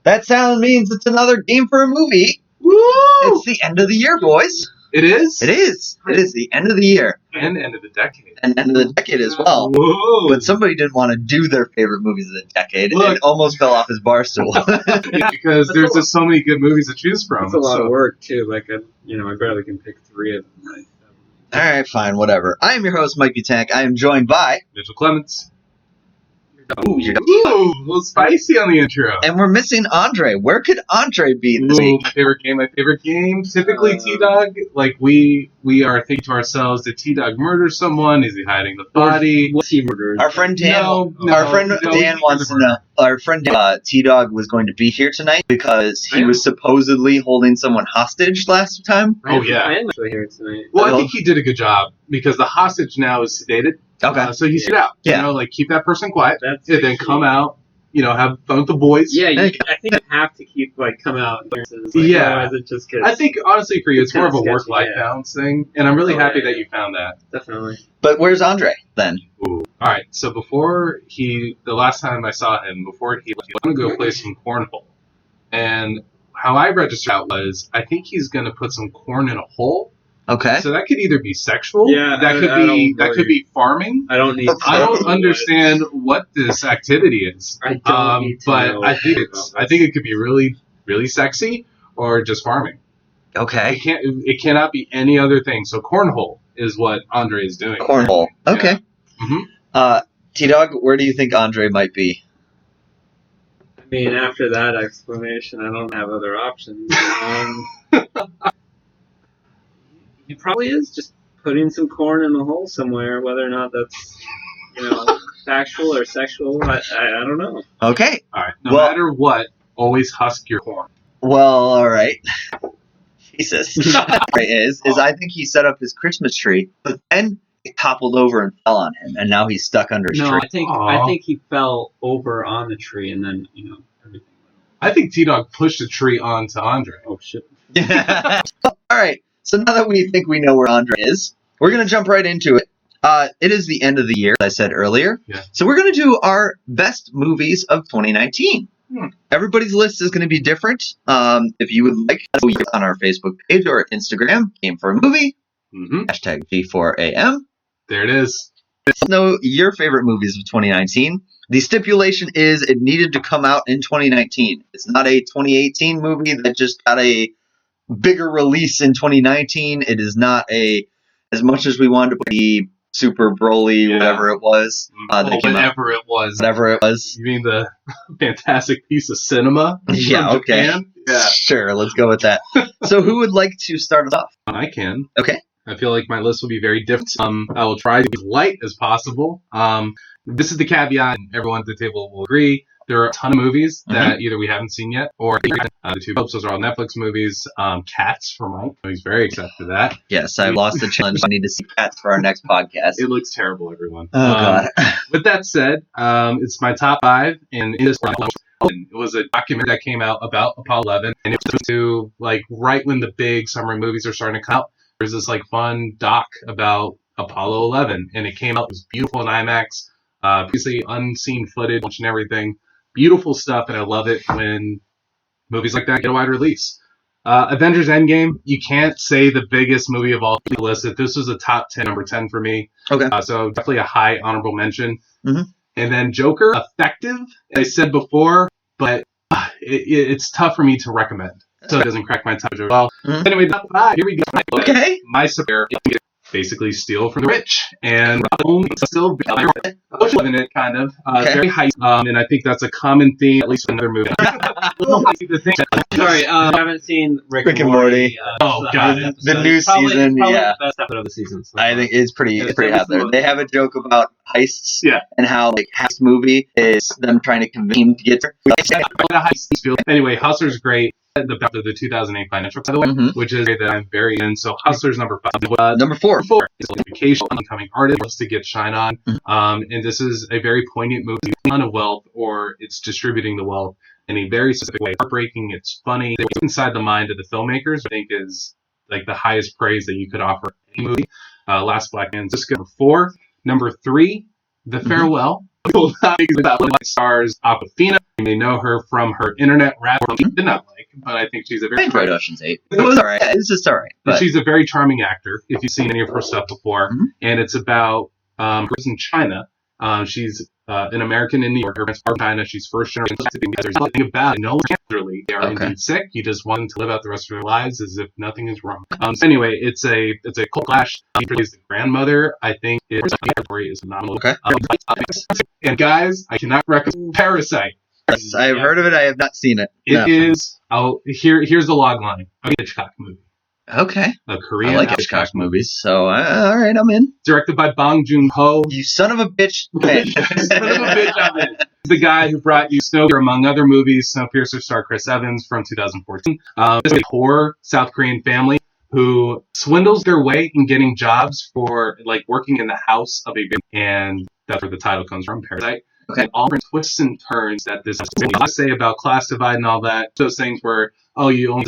That sound means it's another game for a movie. Woo! It's the end of the year, boys. It is? It is. It is the end of the year. And end of the decade. And end of the decade as well. Whoa! But somebody didn't want to do their favorite movies of the decade Look. and almost fell off his bar stool. Because there's just so many good movies to choose from. It's a lot of work too. Like, I barely can pick 3 of them. Like, All right, fine, whatever. I am your host, Mike Butank. I am joined by... Mitchell Clements. Ooh, you're... Ooh, a little spicy on the intro. And we're missing Andre. Where could Andre be this week? My favorite game. Typically, T-Dog, like, we are thinking to ourselves, did T-Dog murder someone? Is he hiding the body? what's he murdered? Our friend Dan, No, Dan wants to know. Our friend T-Dog was going to be here tonight because he was supposedly holding someone hostage last time. Oh, yeah. I am actually here tonight. Well, I think he did a good job because the hostage now is sedated. Okay. So he's out. Yeah. Like, keep that person quiet. That's And then come out, have fun with the boys. Yeah, I think you have to keep, come out. Yeah. Otherwise it just gets... I think, honestly, for you, it's more of a sketchy, work-life balance thing. And I'm really happy that you found that. Definitely. But where's Andre then? Ooh. All right. So the last time I saw him, before he left, he was going to go play some cornhole. And how I registered out was, I think he's going to put some corn in a hole. Okay. So that could either be sexual. Yeah, That could be farming. I don't need. I don't understand what this activity is. I don't need to but know I think about I think it could be really, really sexy or just farming. Okay. It cannot be any other thing. So cornhole is what Andre is doing. Cornhole. Okay. Mhm. T-Dog, where do you think Andre might be? I mean, after that explanation, I don't have other options. He probably is just putting some corn in the hole somewhere, whether or not that's, factual or sexual. I don't know. Okay. All right. No matter what, always husk your corn. Well, all right. Jesus. is I think he set up his Christmas tree, but then it toppled over and fell on him, and now he's stuck under his No, tree. I think he fell over on the tree, and then everything. I think T-Dog pushed a tree onto Andre. Oh shit! All right. So now that we think we know where Andre is, we're going to jump right into it. It is the end of the year, as I said earlier. Yeah. So we're going to do our best movies of 2019. Everybody's list is going to be different. If you would like, on our Facebook page or Instagram, Game for a Movie, hashtag G4AM. There it is. Let us know your favorite movies of 2019. The stipulation is it needed to come out in 2019. It's not a 2018 movie that just got a bigger release in 2019. It is not as much as we wanted to be Super Broly, whatever it was. Whatever it was. Whatever it was. You mean the fantastic piece of cinema? Yeah, okay. Japan? Yeah. Sure, let's go with that. So who would like to start us off? I can. Okay. I feel like my list will be very different. I will try to be as light as possible. This is the caveat, and everyone at the table will agree. There are a ton of movies that either we haven't seen yet, or the two Popes, those are all Netflix movies. Cats for Mike. He's very excited for that. Yes, I lost the challenge. I need to see Cats for our next podcast. It looks terrible, everyone. Oh, God. With that said, it's my top 5, and in this it was a documentary that came out about Apollo 11, and it was to, right when the big summer movies are starting to come out. There's this, fun doc about Apollo 11, and it came out. It was beautiful in IMAX, previously unseen footage and everything. Beautiful stuff, and I love it when movies like that get a wide release. Avengers Endgame, you can't say the biggest movie of all listed. This was a top 10, number 10 for me. Okay. So definitely a high honorable mention. And then Joker, effective, as I said before, but it's tough for me to recommend. So it doesn't crack my top as well. Anyway, top 5, here we go. Okay. My superior basically steal from the rich, and only still in it, kind of. Very high, and I think that's a common theme, at least in another movie. Sorry, I haven't seen Rick and Morty. God, the new season, probably yeah. the best episode of the season. So I think it's pretty out there. They have a joke about heists, yeah, and how heist movie is them trying to convince him to get there. Anyway, Hustler's great. The 2008 financial, by the way, which is that I'm very in. So Hustler's number 5. Number 4 is Education, Becoming Artist to get shine on. And this is a very poignant movie, a ton of wealth, or it's distributing the wealth in a very specific way. Heartbreaking, it's funny. What's inside the mind of the filmmakers, I think, is the highest praise that you could offer any movie. Last Black Man. Number 4. Number 3, The Farewell. People about stars Aquafina. You may know her from her internet rap, which I did not like, but I think she's a I very enjoyed Ocean's 8. It was alright. It's just alright. but But she's a very charming actor. If you've seen any of her stuff before, Mhm. and it's about her in China. She's an American in New York. Her parents are from China. She's first generation. There's nothing about it. No one's elderly. They are Okay. indeed sick. You just want them to live out the rest of their lives as if nothing is wrong. So anyway, it's a cult clash. He plays the grandmother. I think the story is phenomenal. Okay. And guys, I cannot recommend Parasite. yes, I have heard of it. I have not seen it. It is. Here's the log line. A Hitchcock movie. Okay. A Korean I like Hitchcock movies, so alright, I'm in. directed by Bong Joon-ho. You son of a bitch. Man. Son of a bitch, I'm in. The guy who brought you Snowpiercer, among other movies. Snowpiercer star Chris Evans from 2014. This is a poor South Korean family who swindles their way in getting jobs for like working in the house of a big, and that's where the title comes from, Parasite. Okay. And all the twists and turns that this I say about class divide and all that. Those things where you only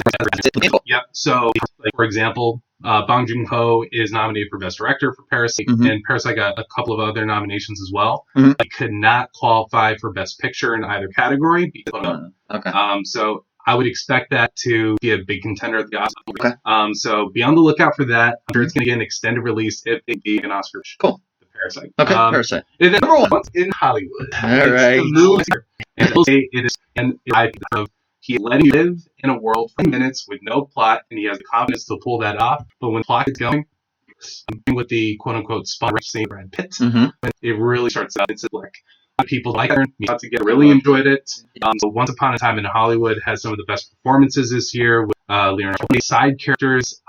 yep. So like for example, Bong Joon-ho is nominated for Best Director for Parasite, Mhm. and Parasite got a couple of other nominations as well. Mhm. He could not qualify for Best Picture in either category. Okay. So I would expect that to be a big contender at the Oscars. Okay. So be on the lookout for that. I'm sure it's going to get an extended release if it be an Oscar. Cool. The Parasite. Okay, Parasite. And then number one in Hollywood. All It's right. the movie. And it is, and I of he let you live in a world for minutes with no plot, and he has the confidence to pull that off. But when plot is going, with the quote unquote spawn scene Brad Pitt, Mm-hmm. it really starts out. It's like people like her. Me together really enjoyed it. So Once Upon a Time in Hollywood has some of the best performances this year with Leonardo. Side characters.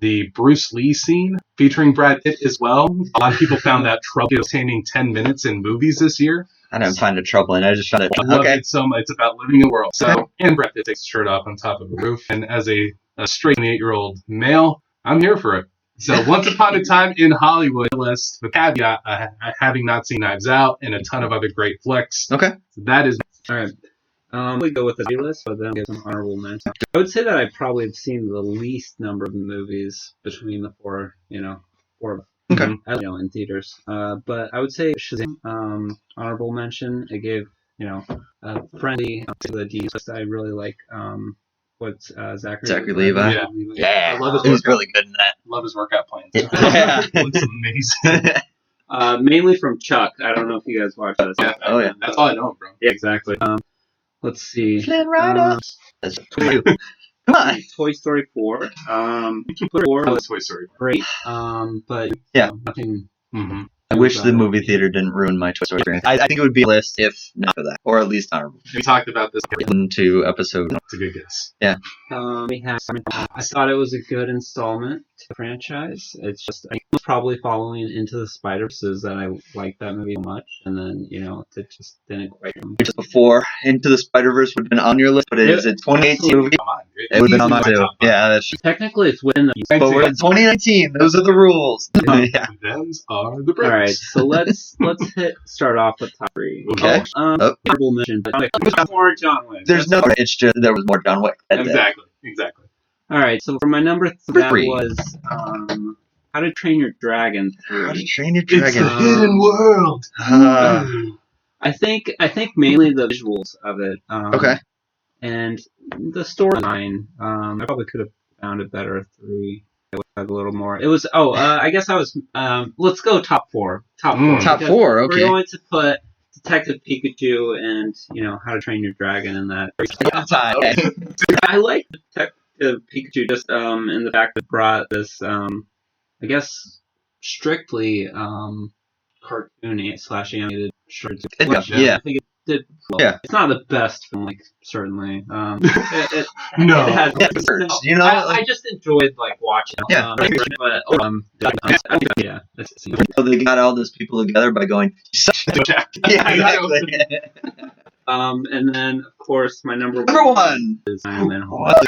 The Bruce Lee scene featuring Brad Pitt as well. A lot of people found that troubling, obtaining 10 minutes in movies this year. I didn't find it troubling. I just found it. I love Okay. it so much. It's about living in a world. So, and Brad Pitt takes his shirt off on top of a roof. And as a straight 28-year-old male, I'm here for it. So Once Upon a Time in Hollywood list, with caveat, having not seen Knives Out and a ton of other great flicks. Okay. So that is All right. We go with the A list, but then give some honorable mentions. I would say that I probably have seen the least number of movies between the four. Okay. In theaters. But I would say Shazam, honorable mention. It gave a friendly to the D list. I really like what's Zachary Levi. Yeah. Yeah. I love his He was workout. really good in that. Love his workout plan. Yeah. It looks amazing. Mainly from Chuck. I don't know if you guys watch this. Yeah, Oh, yeah. That's all I know him from. Yeah, exactly. Let's see. Flynn Rider. That's you. Come on. Toy Story 4. Put 4 I love was Toy Story. great. But Yeah. nothing. Mm-hmm. I wish the movie theater didn't ruin my Toy Story experience. I think it would be a list if not for that, or at least honorable. We talked about this. Into episode. It's a good guess. We have. I thought it was a good installment to the franchise. It's just I was probably following Into the Spider-Verse that I liked that movie so much, and then it just didn't quite. Just before Into the Spider-Verse would have been on your list, but it is a 2018 movie. Come on, It would have been on mine Easily too. my top five. Yeah, that's true. Technically, it's within the. But we're in 2019. Those are the rules. Yeah. Them's are the All right, bricks. so let's start off with top 3. Okay. Oh. Honorable mention, but more John Wick. There's no. It's just there was more John Wick. That's it. Exactly. All right, so for my number Number 3. was How to Train Your Dragon 3. How to Train Your It's Dragon. a hidden world. I think mainly the visuals of it. Okay. And the storyline. I probably could have found a better 3. I would have a little more. It was. I guess I was. Let's go top 4. Top 4. Top because 4. We're Okay. going to put Detective Pikachu and How to Train Your Dragon in that. Okay. I like Detective Pikachu just in the fact that it brought this I guess strictly cartoony / animated short. Yeah. I think it did. Well. Yeah. It's not the best film, certainly. No. It has. Yeah, first, you know, I just enjoyed watching. It. Yeah. Yeah. So they got all those people together by going. Yeah, exactly. And then of course my number 1 is Time in Hollywood.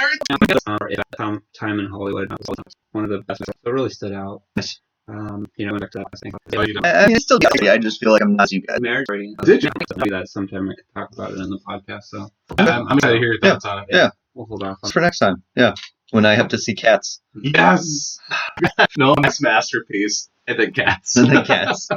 Time in Hollywood was one of the best. It really stood out. Yes. Back to that, I think. I mean, it's still good. I just feel like I'm not as you guys. Marriage rating. Did you? Do that sometime? I could talk about it in the podcast. So I'm excited to hear your thoughts on it. Yeah. we'll hold off. It's for next time. Yeah. When I have to see cats. Yes. No, next masterpiece. And then cats. And the cats.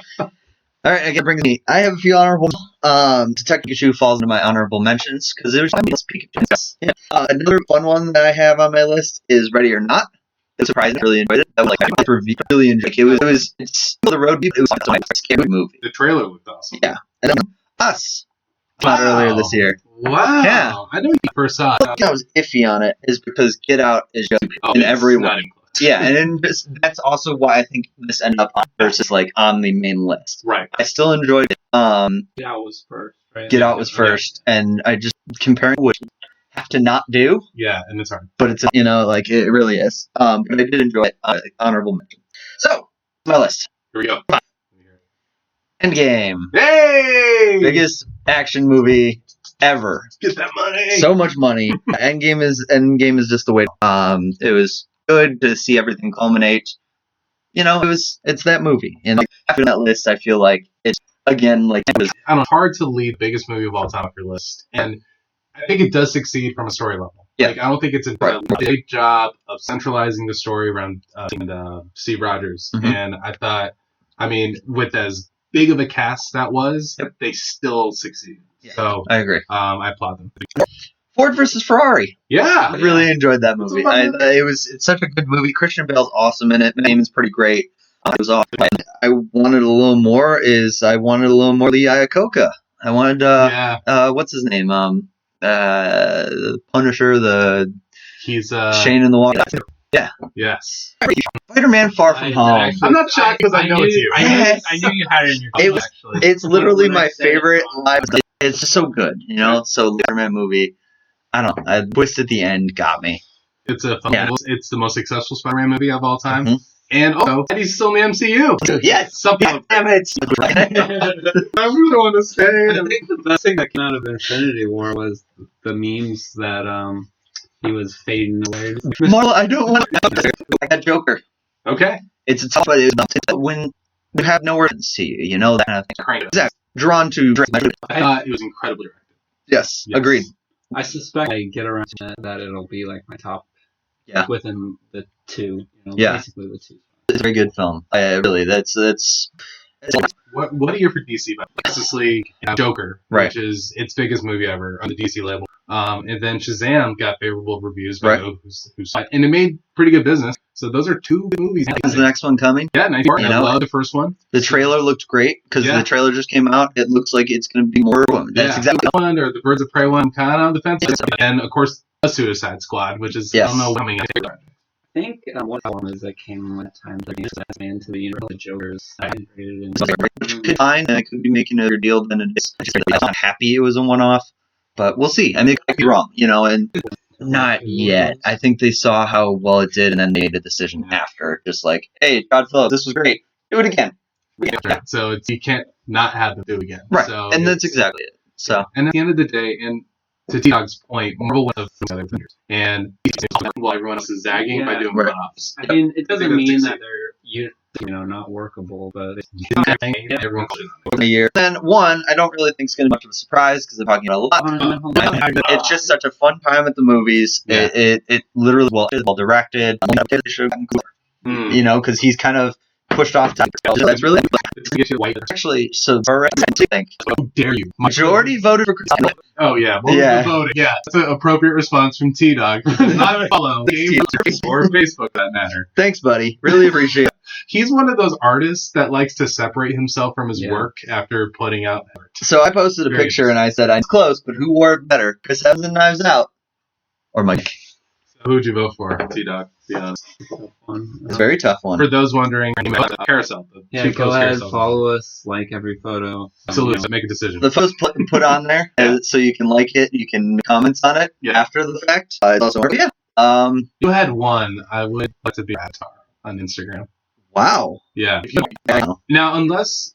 All right, again, brings me. I have a few honorable. Detective Pikachu falls into my honorable mentions because it was Pikachu. Yeah. Another fun one that I have on my list is Ready or Not. It's surprising. I really enjoyed it. I was like, really enjoyed it. It's still the road. It was my scary movie. The trailer looked awesome. Yeah. And then Us. Not earlier this year. Wow. Yeah. I know you first saw it. I was iffy on it is because Get Out is just in every way. Yeah, and then that's also why I think this ended up on versus like on the main list. Right. I still enjoyed it. Get Out was first, right? Get Out was first, and I just comparing what you have to not do. Yeah, and it's hard. But it's like it really is. But I did enjoy it. Honorable mention. So my list. Here we go. Endgame. Hey! Biggest action movie ever. Get that money. So much money. Endgame is just the way. It was good to see everything culminate. It's that movie, and like after that list, I feel like it's again like it was. I don't know, hard to lead biggest movie of all time off your list, and I think it does succeed from a story level. Yeah. Like I don't think it's a big job of centralizing the story around Steve Rogers, and I thought, with as big of a cast that was, they still succeeded. Yeah. So I agree. I applaud them. Ford versus Ferrari. Yeah, I really enjoyed that movie. It's such a good movie. Christian Bale's awesome in it. Matt Damon's pretty great. It was awesome. I wanted a little more. I wanted a little more of the Iacocca. I wanted what's his name? The Punisher. He's Shane in the Wall. Yeah. Yes. Spider-Man: Far From Home. I'm not shocked because I know it's you. I knew you had it in your list, actually. It's literally my favorite live. It's just so good, So the Spider-Man movie, I don't know. The twist at the end got me. It's It's the most successful Spider-Man movie of all time, and also he's still in the MCU. Yes. Something. Damn it. I really want to say. I think the best thing that came out of Infinity War was the memes that he was fading away. Marla, I don't want to like that Joker. Okay. It's tough, but it's when you have nowhere to see you, that kind of thing. Exactly. Drawn to. I thought it was incredibly effective. Yes. Agreed. I suspect I get around to that it'll be like my top. Yeah. Within the two. Basically the two. It's a very good film. That's What a year for DC, but Justice League, Joker, which is its biggest movie ever on the DC label. And then Shazam got favorable reviews by those who saw it, and it made pretty good business. So those are two good movies. Is the next one coming? Yeah, 94. I love the first one. The trailer looked great because the trailer just came out. It looks like it's going to be more. That's exactly the one, or the Birds of Prey one, kind of on the fence. And of course, a Suicide Squad, which is I don't know coming. I think one of the ones that came at times into the universe of Jokers. Could find and it could be making a deal than it is. I'm not happy it was a one-off, but we'll see. I mean, it could be wrong, and not yet. I think they saw how well it did, and then they made a decision after, just like, hey, Todd Phillips, this was great. Do it again. Yeah. So you can't not have them do it again. Right, so and that's exactly it. So, and at the end of the day, and to T-Dog's point, Marvel went of the other vendors, and while everyone else is zagging by doing one-offs. I mean, it doesn't mean that they're not workable, but everyone's a year. Then one, I don't really think is going to be much of a surprise because they're talking about a lot. It's just such a fun time at the movies. Yeah. It literally is well directed. Because he's kind of pushed off. That's really actually. So I think. How dare you? Majority voted for Chris. Oh yeah, voting. Yeah, that's an appropriate response from T-Dog. Not follow Game or Facebook, for that matter. Thanks, buddy. Really appreciate it. He's one of those artists that likes to separate himself from his work after putting out art. So I posted a picture and I said, I'm close, but who wore it better? Chris Evans and Knives Out? Or Mike? So who'd you vote for, T-Dog? Be honest. It's a very tough one. For those wondering, Carousel. Go ahead, follow us, like every photo. Absolutely, make a decision. The photos put on there so you can like it, you can comment on it after the fact. It's also you had one. I would like to be Avatar on Instagram. Wow. Yeah. Now, unless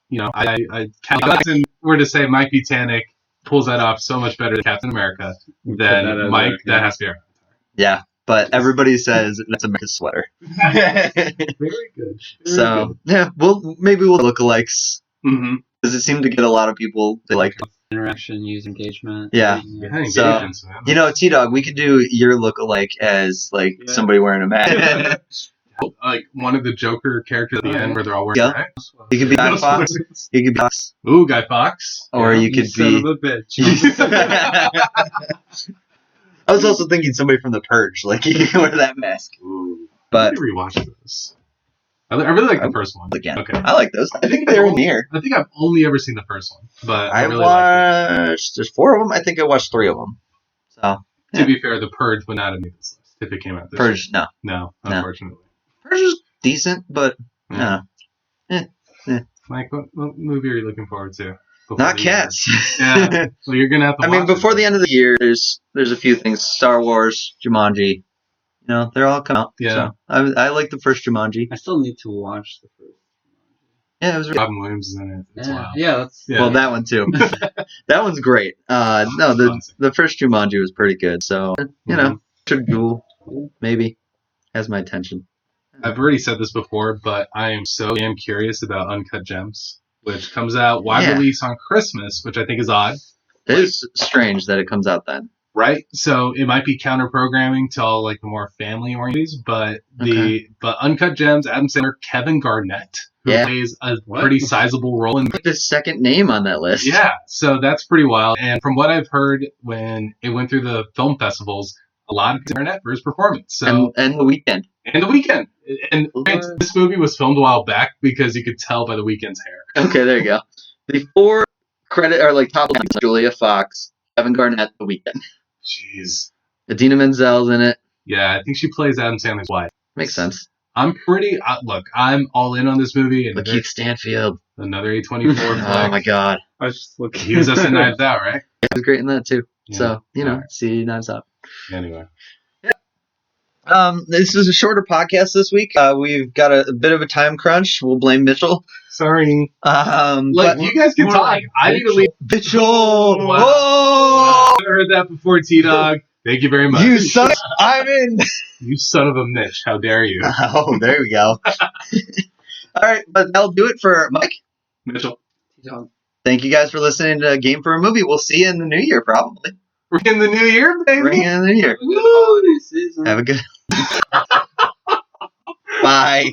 Captain were to say Mike Butanic pulls that off so much better than Captain America, then Mike, that has to be our Avatar. Yeah, but everybody says that's America's sweater. Very good. So maybe we'll lookalikes because it seemed to get a lot of people to like interaction, user engagement. Yeah. So T-Dog, we could do your lookalike as like somebody wearing a mask. Like one of the Joker characters at the end where they're all wearing Yeah. stripes. You could be Guy Fawkes. You could be Fox. Ooh, Guy Fawkes. Or you You could son of be. a bitch. I was also thinking somebody from The Purge. Like, you can wear that mask. Ooh. But I need to rewatch those. I really like the first one. again, Okay. I like those. I think they're in here. I think I've only ever seen the first one, but I I really like watched. There's 4 of them. I think I watched 3 of them. So it. To be fair, The Purge would not have made this list if it came out this Purge, no. year. No, unfortunately. Purge is decent, but Yeah. no. Mike, what movie are you looking forward to? before Not the year? Cats. Yeah. Well, you're gonna have to. I mean, watch it before the then. end of the year, there's a few things. Star Wars, Jumanji. You know, they're all come out. Yeah. So I like the first Jumanji. I still need to watch the first. Yeah, it was. Robin Williams is in it. It's Yeah, wild. yeah, that's Yeah. Well, that one too. That one's great. No, Classic. the first Jumanji was pretty good. So you know, should Jewel maybe has my attention. I've already said this before, but I am so damn curious about Uncut Gems, which comes out wide Yeah. release on Christmas, which I think is odd, It is strange that it comes out then. right? So it might be counter programming to all like the more family oriented, but but Uncut Gems, Adam Sandler, Kevin Garnett, who Yeah. plays a What? pretty sizable role in. Like the second name on that list. Yeah, so that's pretty wild. And from what I've heard, when it went through the film festivals, a lot of Garnett for his performance. So And The Weeknd. and The Weeknd. And What? this movie was filmed a while back because you could tell by The Weeknd's hair. Okay, there you go. The 4 credit are like top names: Julia Fox, Kevin Garnett, The Weeknd. Jeez. Adina Menzel's in it. Yeah, I think she plays Adam Sandler's wife. Makes sense. I'm pretty. Look, I'm all in on this movie. And Lakeith Stanfield. another A24 Oh flick. my god. I was just looking. He was us in Knives Out, right? He was great in that too. Yeah. So, you know, Alright. see Knives Out. Anyway. This is a shorter podcast this week. We've got a bit of a time crunch. We'll blame Mitchell. Sorry. Look, Look, you guys can more talk. like I need to leave. Mitchell! Wow. Whoa! I've heard that before, T-Dog. Thank you very much. You son! I'm in! You son of a Mitch. How dare you? Oh, there we go. All right, but that'll do it for Mike. Mitchell. Thank you guys for listening to Game for a Movie. We'll see you in the new year, probably. We're in the new year, baby. Bring it in the new year. Holiday season. Have a good. Bye.